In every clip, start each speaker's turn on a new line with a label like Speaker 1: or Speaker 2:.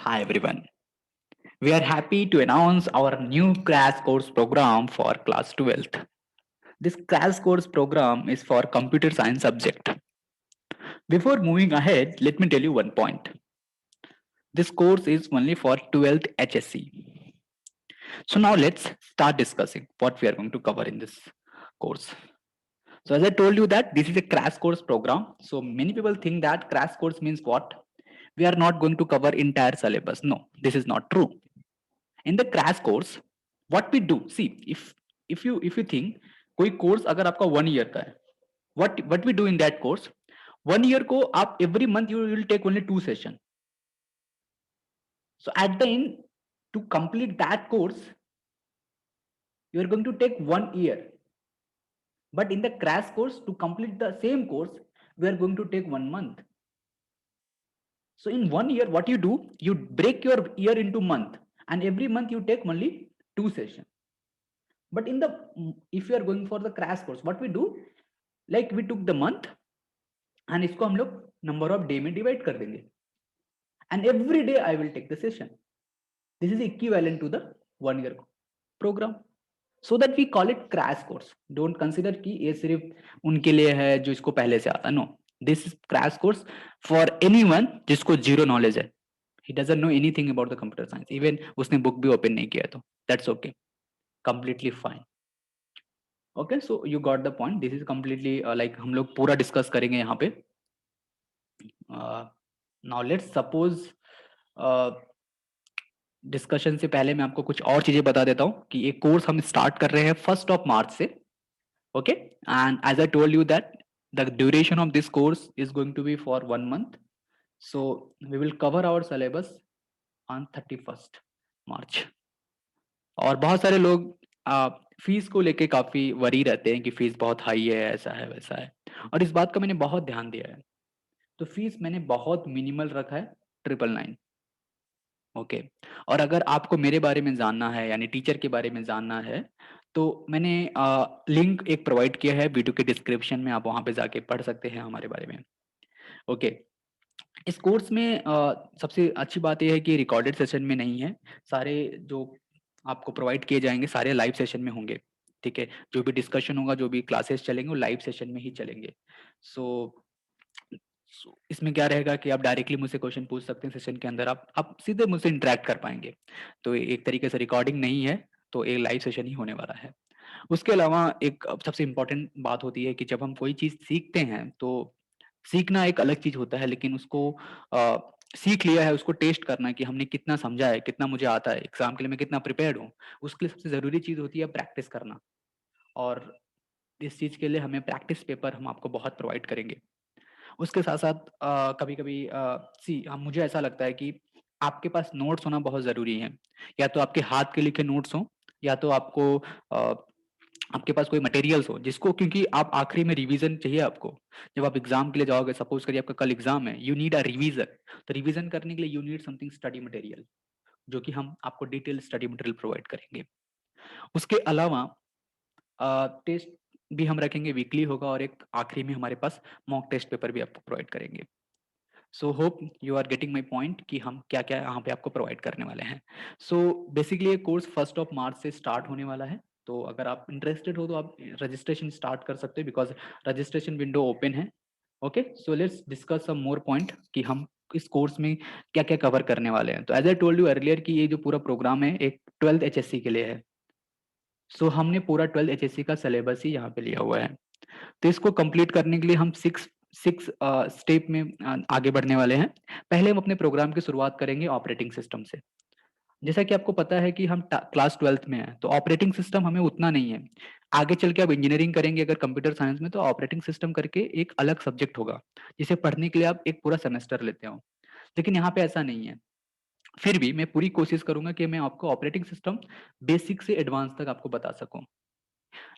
Speaker 1: Hi everyone. We are happy to announce our new crash course program for class 12th. This crash course program is for computer science subject. Before moving ahead, let me tell you one point. This course is only for 12th HSC. So now let's start discussing what we are going to cover in this course. So as I told you that this is a crash course program. So many people think that crash course means what? We are not going to cover entire syllabus. No, this is not true. In the crash course what we do, see, if you think कोई course अगर आपका 1 year का है, what we do in that course, 1 year को आप every month you will take only 2 session. So at the end, to complete that course you are going to take 1 year, but in the crash course to complete the same course we are going to take 1 month. So in 1 year what you do, you break your year into month, and every month you take only 2 sessions. But in the, if you are going for the crash course, what we do, like we took the month and इसको हम लोग number of day में divide कर देंगे, and every day I will take the session. This is equivalent to the 1 year program. So that we call it crash course. Don't consider कि ये सिर्फ उनके लिए है जो इसको पहले से आता. No, this is crash course for anyone जिसको zero knowledge है. He doesn't know anything about the computer science. Even उसने book भी open नहीं किया तो that's okay, completely fine. Okay, so you got the point. This is completely like हम लोग पूरा डिस्कस करेंगे यहाँ पे. नाउ लेट्स सपोज, डिस्कशन से पहले मैं आपको कुछ और चीजें बता देता हूँ कि ये कोर्स हम स्टार्ट कर रहे हैं 1st of March से. Okay, and as I told you that the duration of this course is going to be for 1 month. So we will cover our syllabus on 31st March. और बहुत सारे लोग fees को लेके काफी worry रहते हैं कि फीस बहुत हाई है, ऐसा है वैसा है, और इस बात का मैंने बहुत ध्यान दिया है. तो फीस मैंने बहुत मिनिमल रखा है, 999. ओके, और अगर आपको मेरे बारे में जानना है यानी टीचर के बारे में जानना है तो मैंने लिंक एक प्रोवाइड किया है वीडियो के डिस्क्रिप्शन में, आप वहाँ पे जाके पढ़ सकते हैं हमारे बारे में. ओके, इस कोर्स में सबसे अच्छी बात यह है कि रिकॉर्डेड सेशन में नहीं है. सारे जो आपको प्रोवाइड किए जाएंगे सारे लाइव सेशन में होंगे. ठीक है, जो भी डिस्कशन होगा, जो भी क्लासेस चलेंगे वो लाइव सेशन में ही चलेंगे. सो इसमें क्या रहेगा कि आप डायरेक्टली मुझसे क्वेश्चन पूछ सकते हैं सेशन के अंदर, आप सीधे मुझसे इंटरेक्ट कर पाएंगे. तो एक तरीके से रिकॉर्डिंग नहीं है, तो एक लाइव सेशन ही होने वाला है. उसके अलावा एक सबसे इम्पोर्टेंट बात होती है कि जब हम कोई चीज़ सीखते हैं तो सीखना एक अलग चीज़ होता है, लेकिन उसको सीख लिया है उसको टेस्ट करना कि हमने कितना समझा है, कितना मुझे आता है, एग्जाम के लिए मैं कितना प्रिपेयर्ड हूँ, उसके लिए सबसे ज़रूरी चीज़ होती है प्रैक्टिस करना. और इस चीज़ के लिए हमें प्रैक्टिस पेपर हम आपको बहुत प्रोवाइड करेंगे. उसके साथ-साथ कभी-कभी मुझे ऐसा लगता है कि आपके पास नोट्स होना बहुत ज़रूरी है. या तो आपके हाथ के लिखे नोट्स हों, या तो अ, आपके पास कोई मटेरियल्स हो जिसको, क्योंकि आप आखिरी में रिवीजन चाहिए आपको. जब आप एग्ज़ाम के लिए जाओगे, सपोज़ करिए आपका कल एग्ज़ाम है, यू नीड अ रिवीजन. तो रिवीजन करने के लिए you need something study material, जो कि हम आपको डिटेल स्टडी मटेरियल प्रोवाइड करेंगे. उसके अलावा टेस्ट भी हम रखेंगे, वीकली होगा, और एक आखिरी में हमारे पास मॉक टेस्ट पेपर भी आपको प्रोवाइड करेंगे. So hope you are getting my point कि हम क्या क्या यहाँ पे आपको प्रोवाइड करने वाले हैं. सो बेसिकली ये कोर्स 1st of March से स्टार्ट होने वाला है. तो अगर आप इंटरेस्टेड हो तो आप रजिस्ट्रेशन स्टार्ट कर सकते हो, बिकॉज रजिस्ट्रेशन विंडो ओपन है. Okay, so let's discuss some more point कि हम इस कोर्स में क्या क्या कवर करने वाले हैं. तो as I told you earlier कि ये जो पूरा प्रोग्राम है एक 12th HSC के लिए है. सो हमने पूरा 12th HSC का सिलेबस ही यहाँ पे लिया हुआ है. तो इसको कंप्लीट करने के लिए हम सिक्स सिक्स स्टेप में आगे बढ़ने वाले हैं. पहले हम अपने प्रोग्राम की शुरुआत करेंगे ऑपरेटिंग सिस्टम से. जैसा कि आपको पता है कि हम क्लास 12th में हैं, तो ऑपरेटिंग सिस्टम हमें उतना नहीं है. आगे चल के आप इंजीनियरिंग करेंगे अगर कंप्यूटर साइंस में, तो ऑपरेटिंग सिस्टम करके एक अलग सब्जेक्ट होगा जिसे पढ़ने के लिए आप एक पूरा सेमेस्टर लेते हो. लेकिन यहाँ पे ऐसा नहीं है. फिर भी मैं पूरी कोशिश करूंगा कि मैं आपको ऑपरेटिंग सिस्टम बेसिक से एडवांस तक आपको बता सकूं,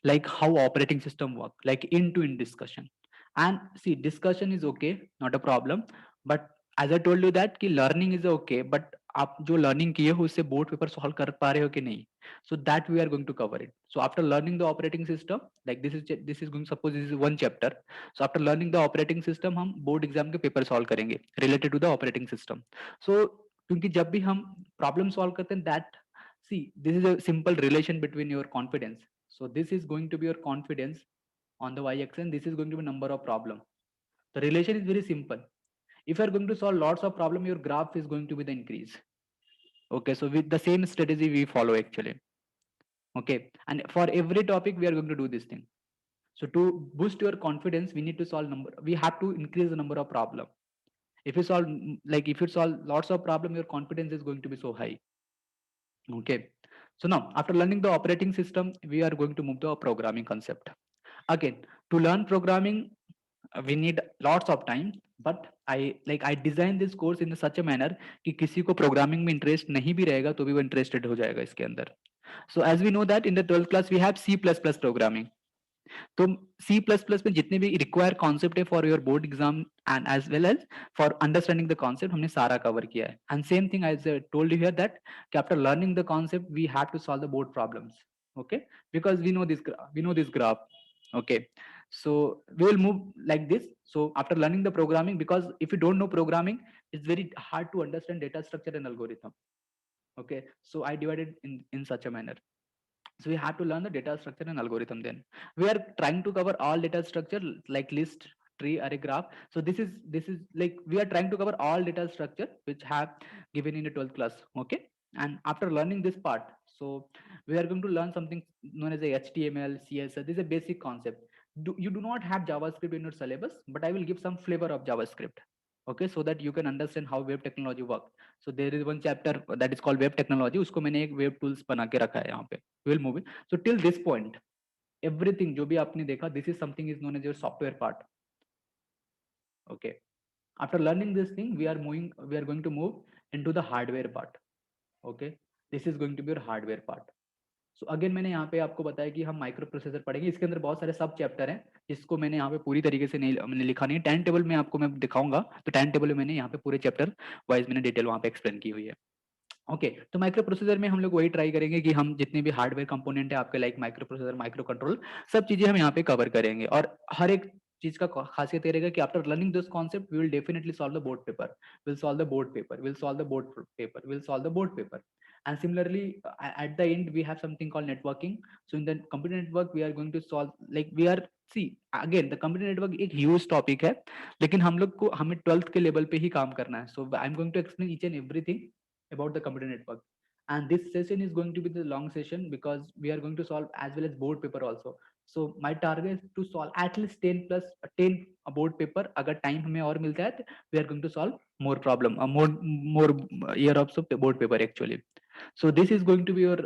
Speaker 1: like how operating system work, like end to end discussion. And see, discussion is okay, not a problem, but as I told you that कि learning is okay, but आप जो learning किए हो उससे board paper solve कर पा रहे हो कि नहीं, so that we are going to cover it. So after learning the operating system, like this is going, suppose this is one chapter, so after learning the operating system हम board exam के paper solve करेंगे related to the operating system. So क्योंकि जब भी हम problem solve करते हैं that see this is a simple relation between your confidence. So this is going to be your confidence on the y-axis and this is going to be number of problem. The relation is very simple. If you are going to solve lots of problem, your graph is going to be the increase. Okay, so with the same strategy we follow actually. Okay, and for every topic we are going to do this thing. So to boost your confidence, we need to solve number, we have to increase the number of problem. If you solve like if you solve lots of problem, your confidence is going to be so high. Okay, so now after learning the operating system, we are going to move to a programming concept. Again, to learn programming, we need lots of time, but I designed this course in such a manner कि किसी को programming में interest नहीं भी रहेगा तो भी वो interested हो जाएगा इसके अंदर. So as we know that in the 12th class we have C++ programming. तो C++ में जितने भी रिक्वायर कॉन्सेप्ट है for your board exam and as well as for understanding the concept हमने सारा कवर किया है. And same thing I told you here that कि after learning the concept we have to solve the board problems. Okay, because we know this graph. Okay, so we will move like this. So after learning the programming, because if you don't know programming, it's very hard to understand data structure and algorithm. Okay, so I divided in such a manner. So we have to learn the data structure and algorithm. Then we are trying to cover all data structure like list, tree, array, graph. So this is like we are trying to cover all data structure which have given in the 12th class. Okay, and after learning this part, so we are going to learn something known as a HTML, CSS. This is a basic concept. You do not have JavaScript in your syllabus, but I will give some flavor of JavaScript. Okay, so that you can understand how web technology works. So there is one chapter that is called web technology. उसको मैंने एक web tools बना के रखा है यहाँ पे. We'll move it. So till this point, everything जो भी आपने देखा, this is something is known as your software part. Okay. After learning this thing, we are going to move into the hardware part. Okay. This is going to be your hardware part. So again मैंने यहाँ पे आपको बताया कि हम micro processor पढ़ेंगे. इसके अंदर बहुत सारे सब चैप्टर हैं जिसको मैंने यहाँ पे पूरी तरीके से नहीं मैंने लिखा नहीं. टाइम टेबल में आपको मैं दिखाऊंगा, तो टाइम टेबल में मैंने यहाँ पे पूरे चैप्टर वाइज मैंने डिटेल वहाँ पे एक्सप्लेन की हुई है. ओके, तो माइक्रो प्रोसेसर में हम लोग वही ट्राई करेंगे कि हम जितने भी हार्डवेयर कंपोनेंट है आपके like micro processor, micro control, सब चीजें हम यहाँ पे कवर करेंगे. और हर एक चीज का खासियत ये रहेगा कि after learning this concept we will definitely solve the board paper, will solve the board paper, will solve the board paper, will solve the board paper. And similarly, at the end we have something called networking. So in the computer network we are going to solve like we are see again the computer network एक huge topic है, लेकिन हम लोग को हमें 12th के level पे ही काम करना है. So I'm going to explain each and everything about the computer network, and this session is going to be the long session because we are going to solve as well as board paper also. So my target is to solve at least 10 plus 10 board paper. अगर time हमें और मिलता है तो we are going to solve more problem, more year of board paper actually. So this is going to be your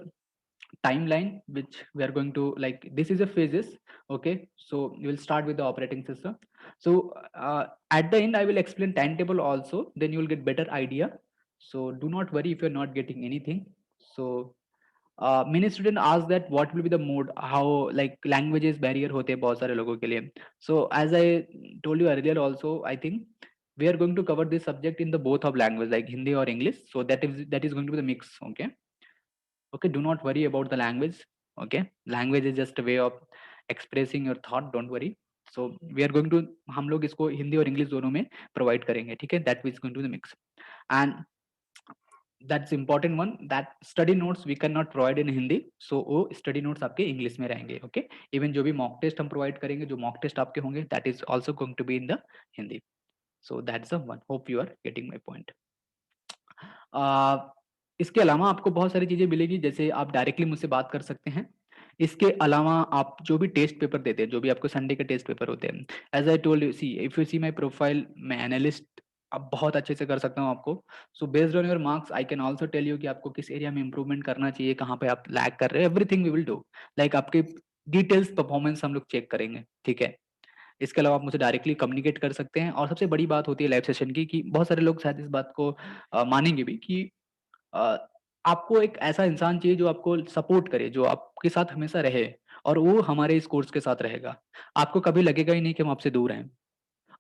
Speaker 1: timeline which we are going to like, this is a phases. Okay, so we will start with the operating system. So at the end I will explain timetable also, then you will get better idea. So do not worry if you're not getting anything. So many students ask that what will be the mode, how like languages barrier होते हैं बहुत सारे लोगों के लिए. So as I told you earlier also, I think we are going to cover this subject in the both of language like Hindi or English. So that is going to be the mix. Okay, okay, do not worry about the language. Okay, language is just a way of expressing your thought, don't worry. So we are going to, हम लोग इसको हिंदी और English दोनों में provide करेंगे. ठीक है, that is going to be the mix. And that's important one, that study notes we cannot provide in Hindi. So वो study notes आपके इंग्लिश में रहेंगे. Okay, even जो भी mock test हम प्रोवाइड करेंगे, जो mock test आपके होंगे, that is also going to be in the Hindi. So that's the one, hope you are getting my point. इसके अलावा आपको बहुत सारी चीजें मिलेगी, जैसे आप डायरेक्टली मुझसे बात कर सकते हैं. इसके अलावा आप जो भी टेस्ट पेपर देते हैं, जो भी आपको संडे के टेस्ट पेपर होते हैं, as I told you, see if you see my profile, मैं एनालिस्ट अब बहुत अच्छे से कर सकता हूँ आपको. So based on your marks I can also tell you कि आपको किस एरिया में इंप्रूवमेंट करना चाहिए, कहाँ पे आप लैग कर रहे हैं. Everything we will do, like आपके डिटेल्स परफॉर्मेंस हम लोग चेक करेंगे. ठीक है, इसके अलावा आप मुझे डायरेक्टली कम्युनिकेट कर सकते हैं. और सबसे बड़ी बात होती है लाइव सेशन की कि बहुत सारे लोग शायद इस बात को मानेंगे भी कि अ, आपको एक ऐसा इंसान चाहिए जो आपको सपोर्ट करे, जो आपके साथ हमेशा रहे, और वो हमारे इस कोर्स के साथ रहेगा. आपको कभी लगेगा ही नहीं कि हम आपसे दूर हैं.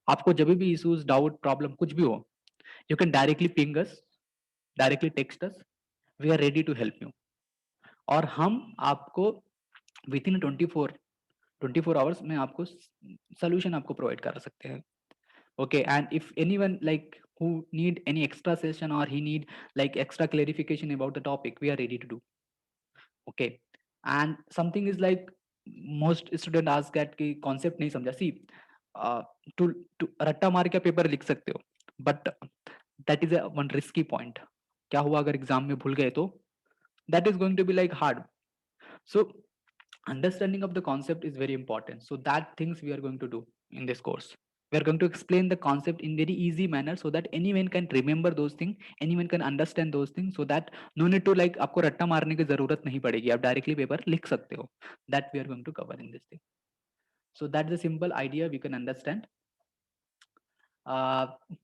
Speaker 1: आपको जब भी इश्यूज, डाउट, प्रॉब्लम कुछ भी हो, you can directly ping us, directly text us, we are ready to help you. और हम आपको विद इन 24 आवर्स में आपको सोल्यूशन आपको प्रोवाइड करा सकते हैं. Okay, and if anyone like who need any extra session or he need like extra clarification about the topic, we are ready to do. Okay. And something is like most student ask that कि concept नहीं समझा. See, uh, to रट्टा मार के paper लिख सकते हो, but that is a one risky point. क्या हुआ अगर एग्जाम में भूल गए तो that is going to be like hard. So understanding of the concept is very important. So that things we are going to do in this course. We are going to explain the concept in very easy manner so that anyone can remember those things, anyone can understand those things, so that no need to like आपको रट्टा मारने की जरूरत नहीं पड़ेगी, आप directly paper लिख सकते हो. That we are going to cover in this thing. So that's the simple idea we can understand.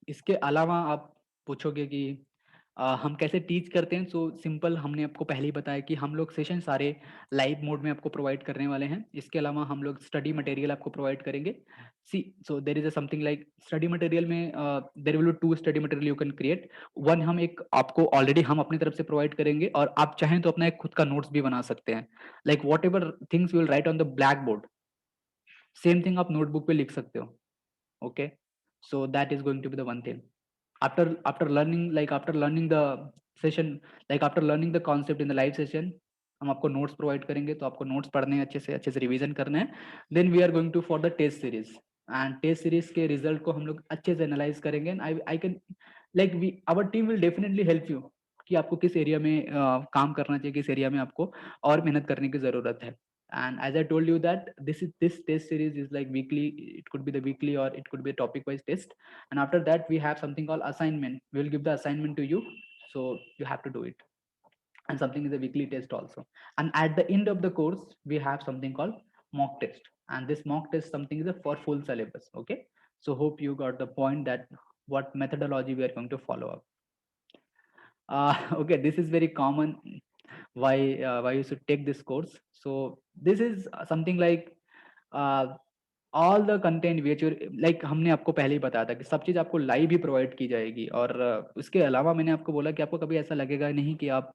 Speaker 1: इसके अलावा आप पूछोगे कि हम कैसे टीच करते हैं. सो सिंपल, हमने आपको पहले ही बताया कि हम लोग सेशन सारे लाइव मोड में आपको प्रोवाइड करने वाले हैं. इसके अलावा हम लोग स्टडी मटेरियल आपको प्रोवाइड करेंगे. See, so there is a something like study material में there will be 2 study material you can create. One हम एक आपको ऑलरेडी हम अपनी तरफ से प्रोवाइड करेंगे, और आप चाहें तो अपना एक खुद का नोट्स भी बना सकते हैं. Like whatever things you will write on the black board, same thing आप नोटबुक पे लिख सकते हो. Okay, so that is going to be the one thing. After learning, like after learning the session, like after learning the concept in the live session, हम आपको notes provide करेंगे. तो आपको नोट्स पढ़ने हैं, अच्छे से रिवीजन करना है. Then we are going to for the test series, and test series के रिजल्ट को हम लोग अच्छे से एनालाइज करेंगे. And I can like we our team will definitely help you कि आपको किस एरिया में काम करना चाहिए, किस एरिया में आपको और मेहनत करने की जरूरत है. And as I told you that this test series is like weekly. It could be the weekly or it could be a topic wise test. And after that we have something called assignment. We will give the assignment to you, so you have to do it. And something is a weekly test also. And at the end of the course we have something called mock test, and this mock test something is a for full syllabus. Okay, so hope you got the point that what methodology we are going to follow up. Okay, this is very common. Why you should take this course. So this is something like all the content which you like. हमने आपको पहले ही बताया था कि सब चीज़ आपको live ही provide की जाएगी. और उसके अलावा मैंने आपको बोला कि आपको कभी ऐसा लगेगा नहीं कि आप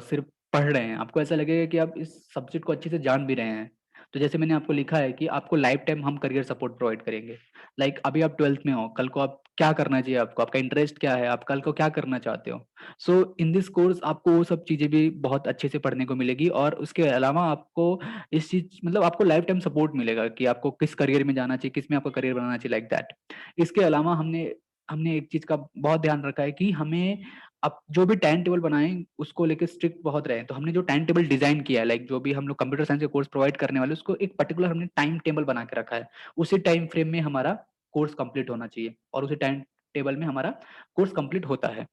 Speaker 1: सिर्फ पढ़ रहे हैं. आपको ऐसा लगेगा कि आप इस सब्जेक्ट को अच्छे से जान भी रहे हैं. तो जैसे मैंने आपको लिखा है कि आपको लाइफ टाइम हम करियर सपोर्ट प्रोवाइड करेंगे. लाइक अभी आप 12th में हो, कल को आप क्या करना चाहिए, आपको आपका इंटरेस्ट क्या है, आप कल को क्या करना चाहते हो. सो इन दिस कोर्स आपको वो सब चीज़ें भी बहुत अच्छे से पढ़ने को मिलेगी. और उसके अलावा आपको इस चीज़ मतलब आपको लाइफ टाइम सपोर्ट मिलेगा कि आपको किस करियर में जाना चाहिए, किस में आपका करियर बनाना चाहिए, लाइक दैट. इसके अलावा हमने हमने एक चीज़ का बहुत ध्यान रखा है कि हमें अब जो भी टाइम टेबल बनाएं उसको लेके स्ट्रिक्ट बहुत रहे. तो हमने जो टाइम टेबल डिजाइन किया है, लाइक जो भी हम लोग कंप्यूटर साइंस के कोर्स प्रोवाइड करने वाले, उसको एक पर्टिकुलर हमने टाइम टेबल बना के रखा है. उसी टाइम फ्रेम में हमारा कोर्स कंप्लीट होना चाहिए, और उसी टाइम टेबल में हमारा कोर्स कंप्लीट होता है.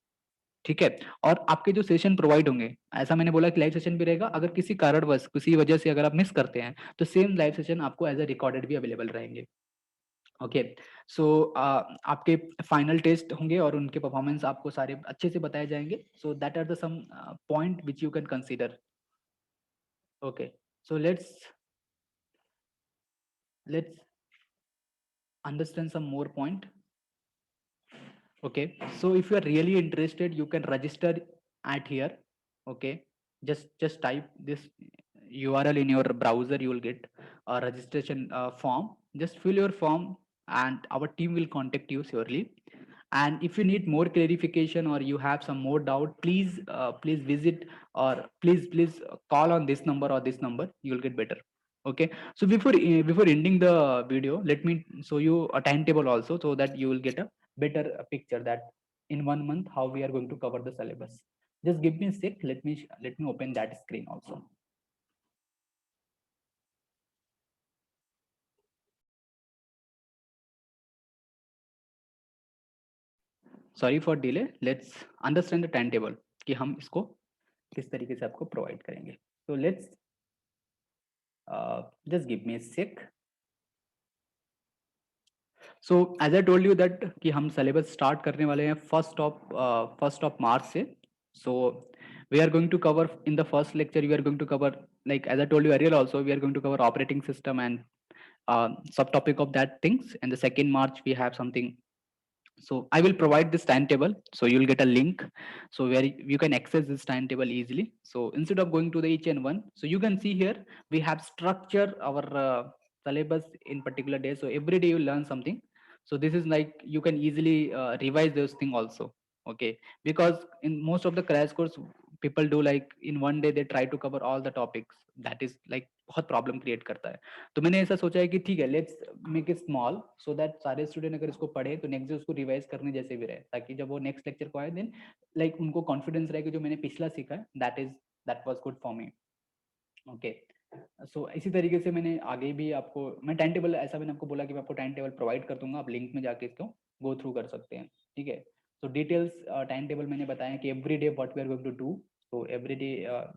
Speaker 1: ठीक है. और आपके जो सेशन प्रोवाइड होंगे, ऐसा मैंने बोला कि लाइव सेशन भी रहेगा. अगर किसी कारणवश किसी वजह से अगर आप मिस करते हैं तो सेम लाइव सेशन आपको एज ए रिकॉर्डेड भी अवेलेबल रहेंगे. ओके. सो आपके फाइनल टेस्ट होंगे और उनके परफॉर्मेंस आपको सारे अच्छे से बताए जाएंगे. So that are the some point which you can consider. Okay. So let's understand some more point. Okay, so if you are really interested you can register at here. Okay, just type this URL in your browser. You will get a registration form. Just fill your form and our team will contact you surely. And if you need more clarification or you have some more doubt, please visit, or please call on this number or this number. You will get better. Okay, so before ending the video, let me show you a timetable also, so that you will get a better picture that in 1 month how we are going to cover the syllabus. Just give me a sec. Let me open that screen also. Sorry for delay. Let's understand the timetable कि हम इसको किस तरीके से आपको provide करेंगे. So let's just give me a sec. So as I told you that कि हम syllabus start करने वाले हैं first of March से. So we are going to cover in the first lecture. We are going to cover, like as I told you earlier also, we are going to cover operating system and subtopic of that things. And the second March we have something. So I will provide this timetable, so you will get a link, so where you can access this timetable easily. So instead of going to the each and one, so you can see here we have structure our syllabus in particular day. So every day you learn something. So this is like you can easily revise those thing also. Okay, because in most of the crash course people do like in one day they try to cover all the topics, that is like बहुत problem create करता है. तो मैंने ऐसा सोचा है कि ठीक है, let's make it small so that सारे स्टूडेंट अगर इसको पढ़े तो नेक्स्ट डे उसको रिवाइज करने जैसे भी रहे, ताकि जब वो नेक्स्ट लेक्चर को आए देन लाइक उनको कॉन्फिडेंस रहे कि जो मैंने पिछला सीखा है that was good for me. Okay, so इसी तरीके से मैंने आगे भी आपको मैं टाइम टेबल, ऐसा मैंने आपको बोला कि मैं आपको टाइम टेबल प्रोवाइड कर दूंगा, आप लिंक में जाके इसको गो थ्रू कर सकते हैं. ठीक है, सो डिटेल्स टाइम टेबल मैंने बताया कि every day what we are going to do. तो एवरी डे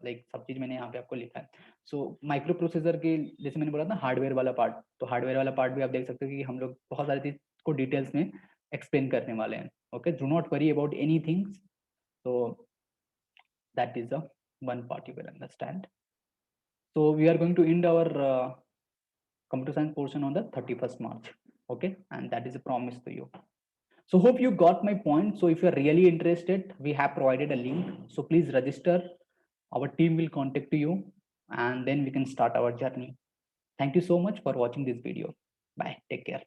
Speaker 1: लाइक सब चीज मैंने यहाँ पे आपको लिखा है. सो माइक्रो प्रोसेसर के जैसे मैंने बोला था हार्डवेयर वाला पार्ट, तो हार्डवेयर वाला पार्ट भी आप देख सकते हो कि हम लोग बहुत सारी चीज को डिटेल्स में एक्सप्लेन करने वाले हैं. Okay, do not worry about any things. so that is the one part you will understand. So we are going to end our computer science portion on the 31st March. Okay, and that is a promise to you. So hope you got my point. So if you are really interested, we have provided a link. So please register. Our team will contact you and then we can start our journey. Thank you so much for watching this video. Bye. Take care.